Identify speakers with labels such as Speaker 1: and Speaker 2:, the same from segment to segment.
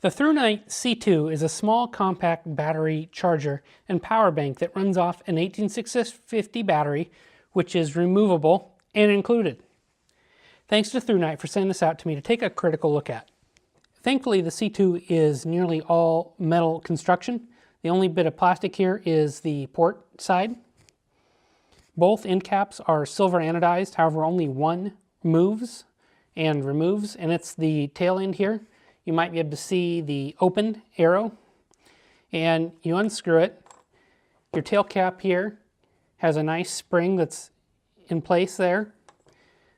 Speaker 1: The Thrunite C2 is a small compact battery charger and power bank that runs off an 18650 battery, which is removable and included. Thanks to Thrunite for sending this out to me to take a critical look at. Thankfully, the C2 is nearly all metal construction. The only bit of plastic here is the port side. Both end caps are silver anodized, however only one moves and removes, and it's the tail end here. You might be able to see the open arrow, and you unscrew it. Your tail cap here has a nice spring that's in place there.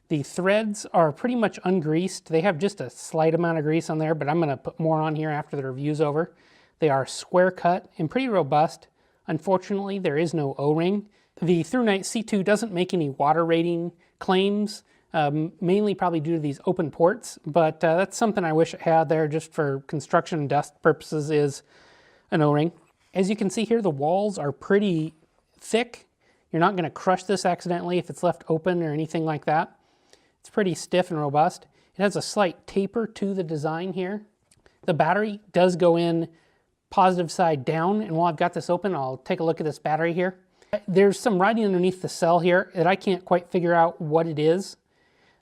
Speaker 1: The threads are pretty much ungreased. They have just a slight amount of grease on there, but I'm going to put more on here after the review's over. They are square cut and pretty robust. Unfortunately, there is no O-ring. The Thrunite C2 doesn't make any water rating claims, mainly probably due to these open ports, but that's something I wish it had there just for construction and dust purposes, is an O-ring. As you can see here, the walls are pretty thick. You're not going to crush this accidentally if it's left open or anything like that. It's pretty stiff and robust. It has a slight taper to the design here. The battery does go in positive side down, and while I've got this open, I'll take a look at this battery here. There's some writing underneath the cell here that I can't quite figure out what it is.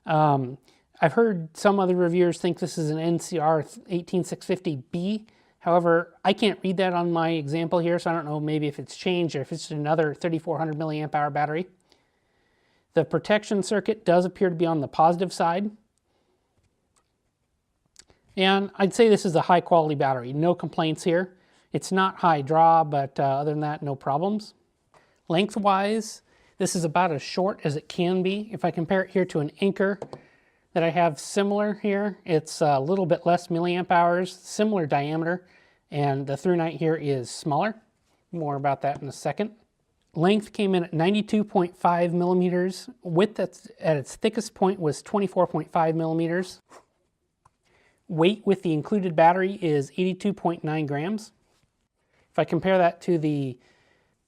Speaker 1: I've heard some other reviewers think this is an NCR 18650B. However, I can't read that on my example here, so I don't know maybe if it's changed or if it's another 3400 milliamp hour battery. The protection circuit does appear to be on the positive side. And I'd say this is a high quality battery. No complaints here. It's not high draw, but other than that, no problems. Lengthwise, this is about as short as it can be. If I compare it here to an Anchor that I have similar here, it's a little bit less milliamp hours, similar diameter, and the Thrunite here is smaller. More about that in a second. Length came in at 92.5 millimeters. Width at its thickest point was 24.5 millimeters. Weight with the included battery is 82.9 grams. If I compare that to the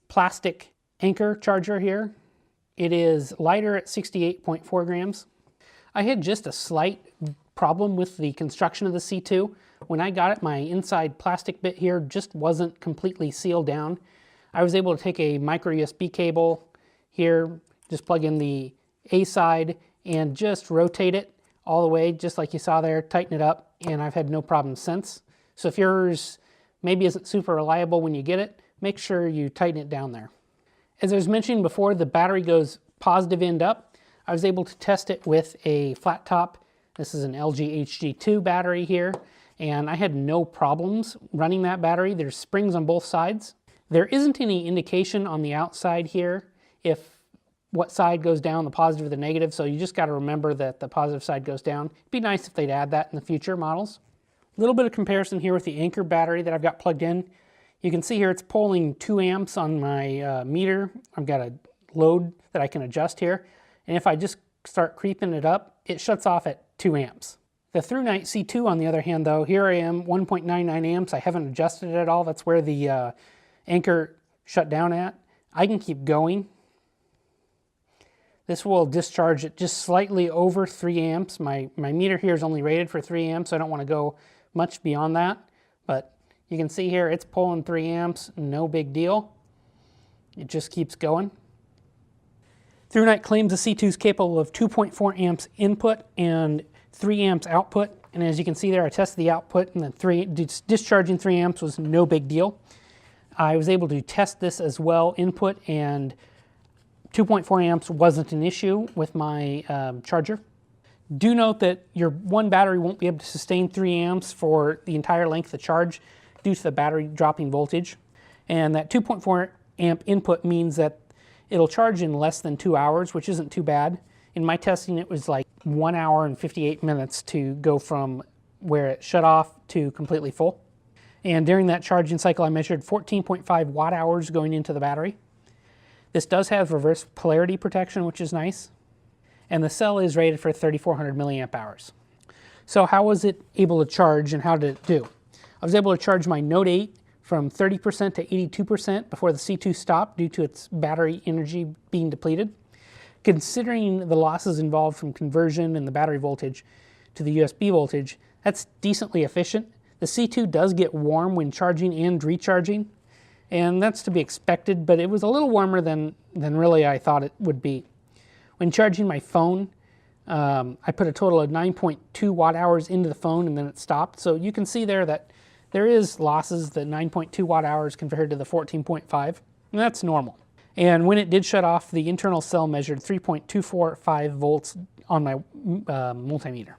Speaker 1: plastic Anchor charger here, it is lighter at 68.4 grams. I had just a slight problem with the construction of the C2. When I got it, my inside plastic bit here just wasn't completely sealed down. I was able to take a micro USB cable here, just plug in the A side and just rotate it all the way, just like you saw there, tighten it up, and I've had no problem since. So if yours maybe isn't super reliable when you get it, make sure you tighten it down there. As I was mentioning before, the battery goes positive end up. I was able to test it with a flat top. This is an LG HG2 battery here, and I had no problems running that battery. There's springs on both sides. There isn't any indication on the outside here if what side goes down, the positive or the negative, so you just got to remember that the positive side goes down. It'd be nice if they'd add that in the future models. A little bit of comparison here with the Anchor battery that I've got plugged in. You can see here it's pulling 2 amps on my meter. I've got a load that I can adjust here, and if I just start creeping it up, it shuts off at 2 amps. The Thrunite C2 on the other hand though, here I am, 1.99 amps. I haven't adjusted it at all. That's where the Anchor shut down at. I can keep going. This will discharge at just slightly over 3 amps. My meter here is only rated for 3 amps, so I don't want to go much beyond that. But you can see here it's pulling 3 amps, no big deal. It just keeps going. Thrunite claims the C2 is capable of 2.4 amps input and 3 amps output. And as you can see there, I tested the output, and the discharging 3 amps was no big deal. I was able to test this as well, input, and 2.4 amps wasn't an issue with my charger. Do note that your one battery won't be able to sustain 3 amps for the entire length of charge due to the battery dropping voltage. And that 2.4 amp input means that it'll charge in less than 2 hours, which isn't too bad. In my testing, it was like 1 hour and 58 minutes to go from where it shut off to completely full. And during that charging cycle, I measured 14.5 watt hours going into the battery. This does have reverse polarity protection, which is nice. And the cell is rated for 3400 milliamp hours. So how was it able to charge and how did it do? I was able to charge my Note 8 from 30% to 82% before the C2 stopped due to its battery energy being depleted. Considering the losses involved from conversion and the battery voltage to the USB voltage, that's decently efficient. The C2 does get warm when charging and recharging, and that's to be expected, but it was a little warmer than really I thought it would be. When charging my phone, I put a total of 9.2 watt hours into the phone and then it stopped. So you can see there that there is losses, the 9.2 watt hours compared to the 14.5, and that's normal. And when it did shut off, the internal cell measured 3.245 volts on my multimeter.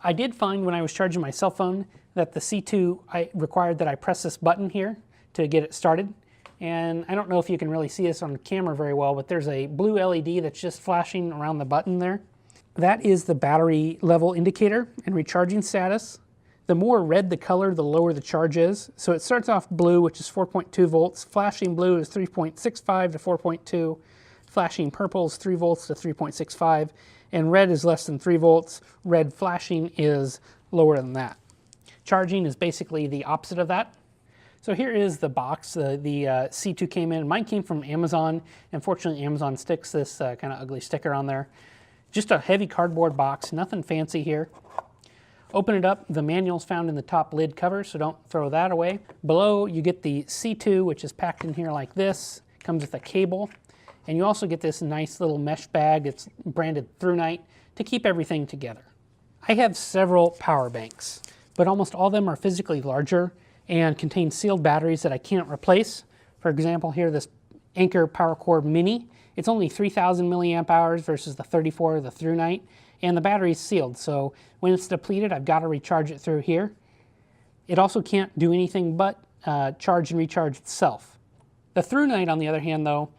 Speaker 1: I did find when I was charging my cell phone that the C2 required that I press this button here to get it started. And I don't know if you can really see this on camera very well, but there's a blue LED that's just flashing around the button there. That is the battery level indicator and recharging status. The more red the color, the lower the charge is. So it starts off blue, which is 4.2 volts. Flashing blue is 3.65 to 4.2. Flashing purple is 3 volts to 3.65. And red is less than 3 volts. Red flashing is lower than that. Charging is basically the opposite of that. So here is the box. The C2 came in. Mine came from Amazon. Unfortunately, Amazon sticks this kind of ugly sticker on there. Just a heavy cardboard box, nothing fancy here. Open it up. The manual's found in the top lid cover, so don't throw that away. Below, you get the C2, which is packed in here like this. Comes with a cable. And you also get this nice little mesh bag. It's branded Thrunite to keep everything together. I have several power banks, but almost all of them are physically larger and contain sealed batteries that I can't replace. For example, here, this Anker PowerCore Mini. It's only 3,000 milliamp hours versus the 34 of the Thrunite, and the battery is sealed, so when it's depleted, I've got to recharge it through here. It also can't do anything but charge and recharge itself. The Thrunite, on the other hand, though,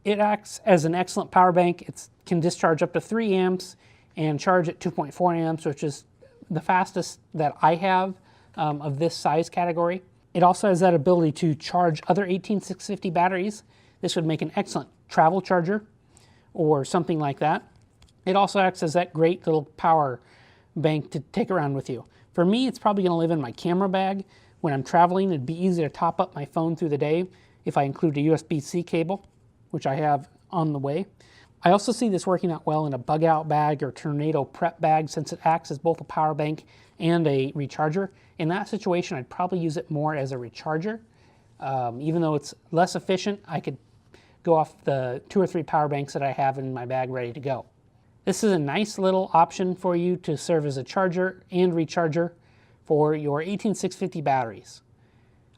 Speaker 1: it acts as an excellent power bank. It can discharge up to 3 amps and charge at 2.4 amps, which is the fastest that I have of this size category. It also has that ability to charge other 18650 batteries. This would make an excellent travel charger or something like that. It also acts as that great little power bank to take around with you. For me, it's probably going to live in my camera bag. When I'm traveling, it'd be easy to top up my phone through the day if I include a USB-C cable, which I have on the way. I also see this working out well in a bug out bag or tornado prep bag, since it acts as both a power bank and a recharger. In that situation, I'd probably use it more as a recharger. Even though it's less efficient, I could go off the 2 or 3 power banks that I have in my bag ready to go. This is a nice little option for you to serve as a charger and recharger for your 18650 batteries.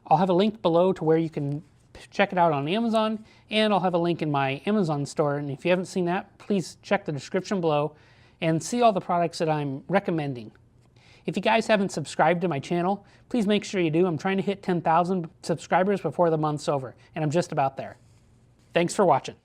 Speaker 1: I'll have a link below to where you can check it out on Amazon, and I'll have a link in my Amazon store, and if you haven't seen that, please check the description below and see all the products that I'm recommending. If you guys haven't subscribed to my channel, please make sure you do. I'm trying to hit 10,000 subscribers before the month's over, and I'm just about there. Thanks for watching.